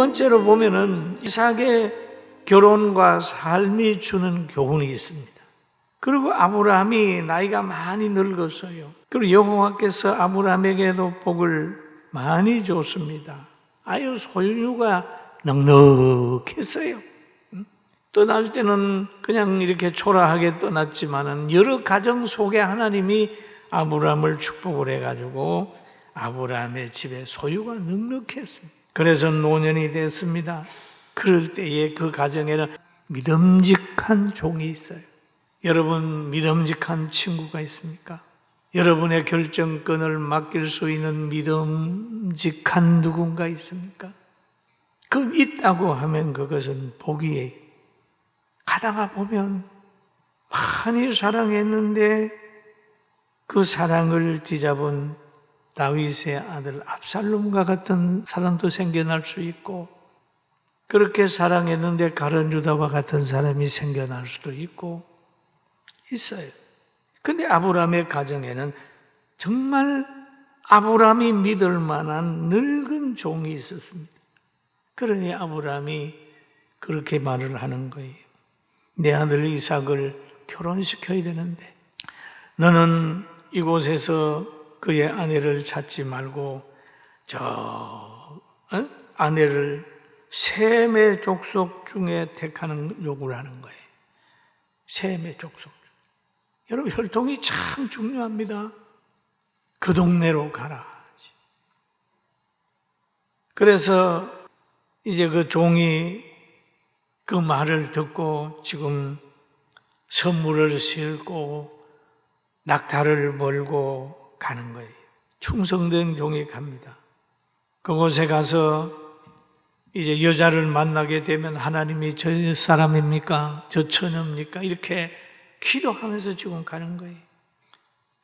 번째로 보면은 이삭의 결혼과 삶이 주는 교훈이 있습니다. 그리고 아브라함이 나이가 많이 늙었어요. 그리고 여호와께서 아브라함에게도 복을 많이 줬습니다. 아유, 소유가 넉넉했어요. 떠날 때는 그냥 이렇게 초라하게 떠났지만은 여러 가정 속에 하나님이 아브라함을 축복을 해가지고 아브라함의 집에 소유가 넉넉했습니다. 그래서 노년이 됐습니다. 그럴 때에 그 가정에는 믿음직한 종이 있어요. 여러분, 믿음직한 친구가 있습니까? 여러분의 결정권을 맡길 수 있는 믿음직한 누군가 있습니까? 그 있다고 하면 그것은 복이에요. 가다가 보면 많이 사랑했는데 그 사랑을 뒤잡은 다윗의 아들 압살롬과 같은 사람도 생겨날 수 있고, 그렇게 사랑했는데 가룟 유다와 같은 사람이 생겨날 수도 있고 있어요. 근데 아브라함의 가정에는 정말 아브라함이 믿을 만한 늙은 종이 있었습니다. 그러니 아브라함이 그렇게 말을 하는 거예요. 내 아들 이삭을 결혼시켜야 되는데 너는 이곳에서 그의 아내를 찾지 말고 아내를 셈의 족속 중에 택하는 요구를 하는 거예요. 셈의 족속. 여러분, 혈통이 참 중요합니다. 그 동네로 가라. 그래서 이제 그 종이 그 말을 듣고 지금 선물을 싣고 낙타를 몰고 가는 거예요. 충성된 종이 갑니다. 그곳에 가서 이제 여자를 만나게 되면 하나님이 저 사람입니까? 저 처녀입니까? 이렇게 기도하면서 지금 가는 거예요.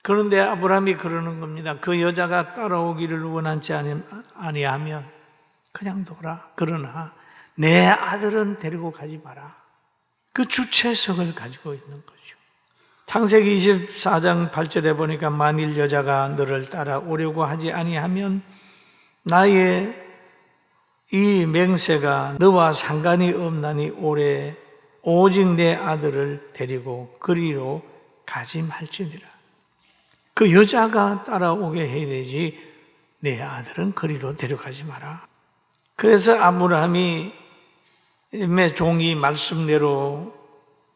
그런데 아브라함이 그러는 겁니다. 그 여자가 따라오기를 원하지 아니하면 그냥 둬라. 그러나 내 아들은 데리고 가지 마라. 그 주체성을 가지고 있는 거죠. 창세기 24장 8절에 보니까 만일 여자가 너를 따라오려고 하지 아니하면 나의 이 맹세가 너와 상관이 없나니 올해 오직 내 아들을 데리고 그리로 가지 말지니라. 그 여자가 따라오게 해야 되지 내 아들은 그리로 데려가지 마라. 그래서 아브라함이 종이 말씀대로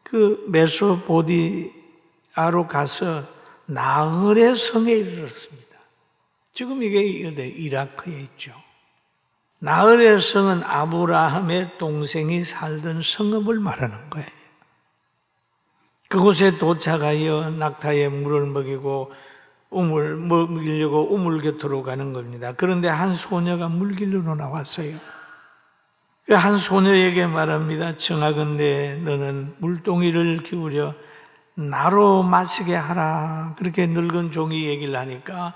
그 메소포디아로 가서 나홀의 성에 이르렀습니다. 지금 이게 이라크에 있죠. 나홀의 성은 아브라함의 동생이 살던 성읍을 말하는 거예요. 그곳에 도착하여 낙타에 물을 먹이고 먹이려고 우물 곁으로 가는 겁니다. 그런데 한 소녀가 물길로 나왔어요. 그 한 소녀에게 말합니다. 청하건대 너는 물동이를 기울여 나로 마시게 하라. 그렇게 늙은 종이 얘기를 하니까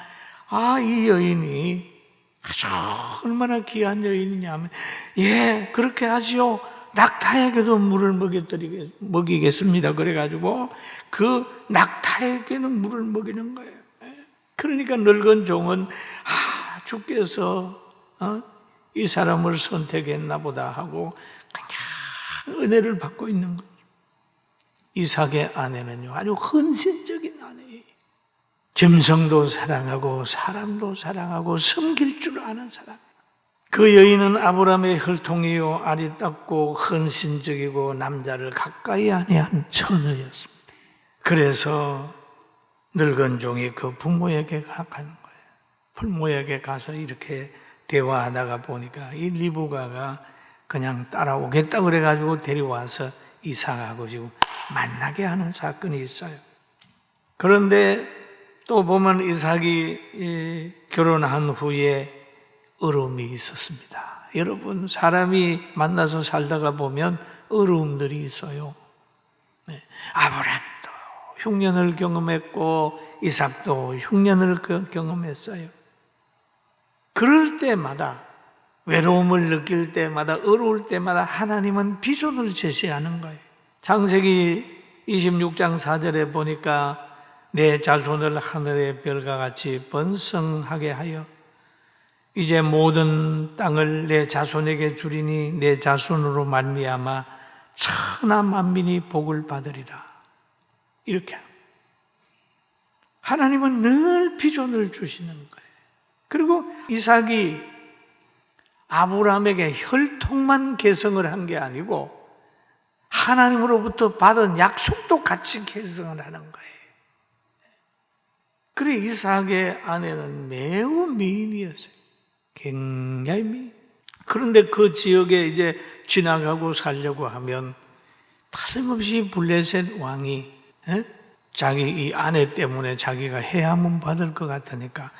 이 여인이 아주 얼마나 귀한 여인이냐면 그렇게 하지요. 낙타에게도 물을 먹이겠습니다. 그래가지고 그 낙타에게는 물을 먹이는 거예요. 그러니까 늙은 종은 주께서 이 사람을 선택했나 보다 하고 그냥 은혜를 받고 있는 거죠. 이삭의 아내는요 아주 헌신적인 아내예요. 짐승도 사랑하고 사람도 사랑하고 섬길 줄 아는 사람. 그 여인은 아브라함의 혈통이요 아리따고 헌신적이고 남자를 가까이 아니한 처녀였습니다. 그래서 늙은 종이 그 부모에게 가는 거예요. 부모에게 가서 이렇게 대화하다가 보니까 이 리브가가 그냥 따라오겠다 그래가지고 데려와서 이삭하고 지금 만나게 하는 사건이 있어요. 그런데 또 보면 이삭이 결혼한 후에 어려움이 있었습니다. 여러분, 사람이 만나서 살다가 보면 어려움들이 있어요. 아브라함도 흉년을 경험했고 이삭도 흉년을 경험했어요. 그럴 때마다 외로움을 느낄 때마다 어려울 때마다 하나님은 비전을 제시하는 거예요. 창세기 26장 4절에 보니까 내 자손을 하늘의 별과 같이 번성하게 하여 이제 모든 땅을 내 자손에게 주리니 내 자손으로 말미암아 천하 만민이 복을 받으리라. 이렇게 하나님은 늘 비전을 주시는 거예요. 그리고 이삭이 아브라함에게 혈통만 계승을 한 게 아니고 하나님으로부터 받은 약속도 같이 계승을 하는 거예요. 그래 이삭의 아내는 매우 미인이었어요. 굉장히 미인. 그런데 그 지역에 이제 지나가고 살려고 하면 틀림없이 블레셋 왕이 자기 이 아내 때문에 자기가 해함은 받을 것 같으니까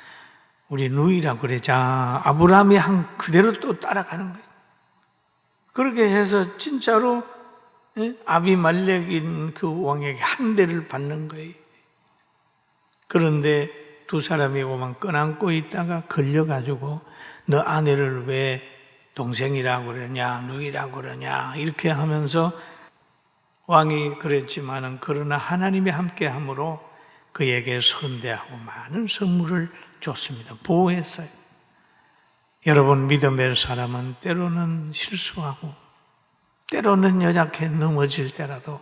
우리 누이라고 그러자 아브라함이 한 그대로 또 따라가는 거예요. 그렇게 해서 진짜로 아비말렉인 그 왕에게 한 대를 받는 거예요. 그런데 두 사람이 오만 껴안고 있다가 걸려가지고 너 아내를 왜 동생이라고 그러냐 누이라고 그러냐 이렇게 하면서 왕이 그랬지만은 그러나 하나님이 함께함으로 그에게 선대하고 많은 선물을 줬습니다. 보호했어요. 여러분 믿음의 사람은 때로는 실수하고 때로는 연약해 넘어질 때라도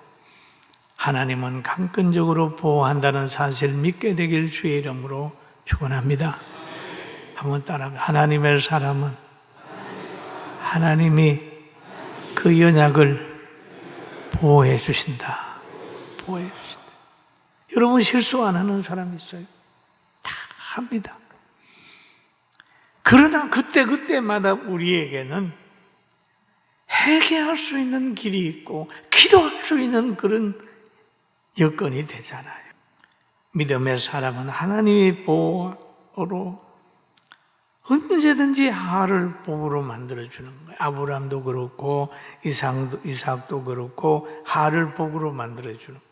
하나님은 강권적으로 보호한다는 사실을 믿게 되길 주의 이름으로 축원합니다. 한번 따라합니다. 하나님의 사람은 하나님이 그 연약을 보호해 주신다. 보호해 주신다. 여러분 실수 안 하는 사람 있어요? 다 합니다. 그러나 그때마다 우리에게는 회개할 수 있는 길이 있고 기도할 수 있는 그런 여건이 되잖아요. 믿음의 사람은 하나님의 보호로 언제든지 하를 복으로 만들어주는 거예요. 아브라함도 그렇고 이삭도 그렇고 하를 복으로 만들어주는 거예요.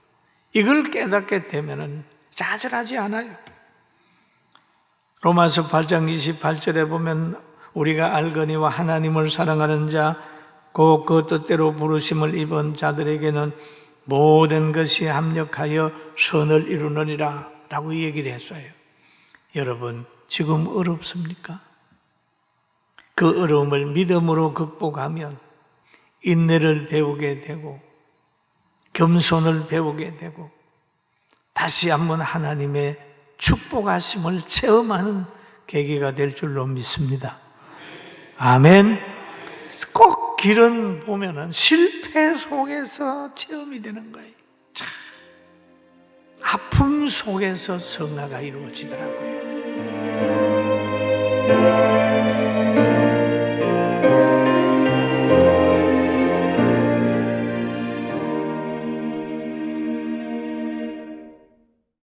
이걸 깨닫게 되면 좌절하지 않아요. 로마서 8장 28절에 보면 우리가 알거니와 하나님을 사랑하는 자 곧 그 뜻대로 부르심을 입은 자들에게는 모든 것이 합력하여 선을 이루느니라 라고 얘기를 했어요. 여러분 지금 어렵습니까? 그 어려움을 믿음으로 극복하면 인내를 배우게 되고 겸손을 배우게 되고 다시 한번 하나님의 축복하심을 체험하는 계기가 될 줄로 믿습니다. 아멘. 꼭 길은 보면은 실패 속에서 체험이 되는 거예요. 참, 아픔 속에서 성화가 이루어지더라고요.